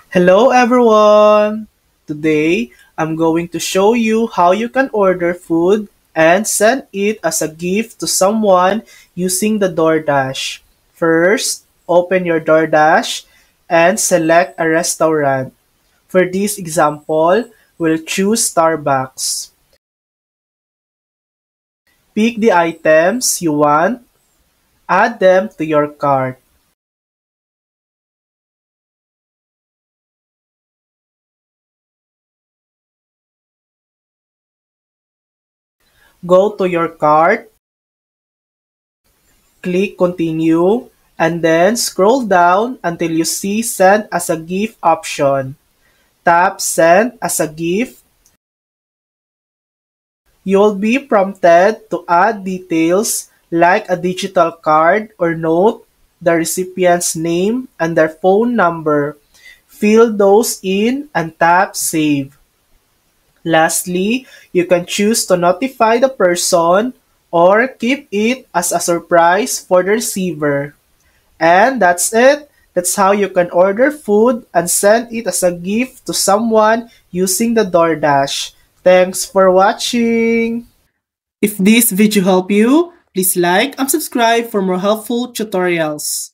Hello everyone! Today, I'm going to show you how you can order food and send it as a gift to someone using the DoorDash. First, open your DoorDash and select a restaurant. For this example, we'll choose Starbucks. Pick the items you want, add them to your cart. Go to your cart, click Continue, and then scroll down until you see Send as a gift option. Tap Send as a gift. You'll be prompted to add details like a digital card or note, the recipient's name, and their phone number. Fill those in and tap Save. Lastly, you can choose to notify the person or keep it as a surprise for the receiver. And that's it. That's how you can order food and send it as a gift to someone using the DoorDash. Thanks for watching! If this video helped you, please like and subscribe for more helpful tutorials.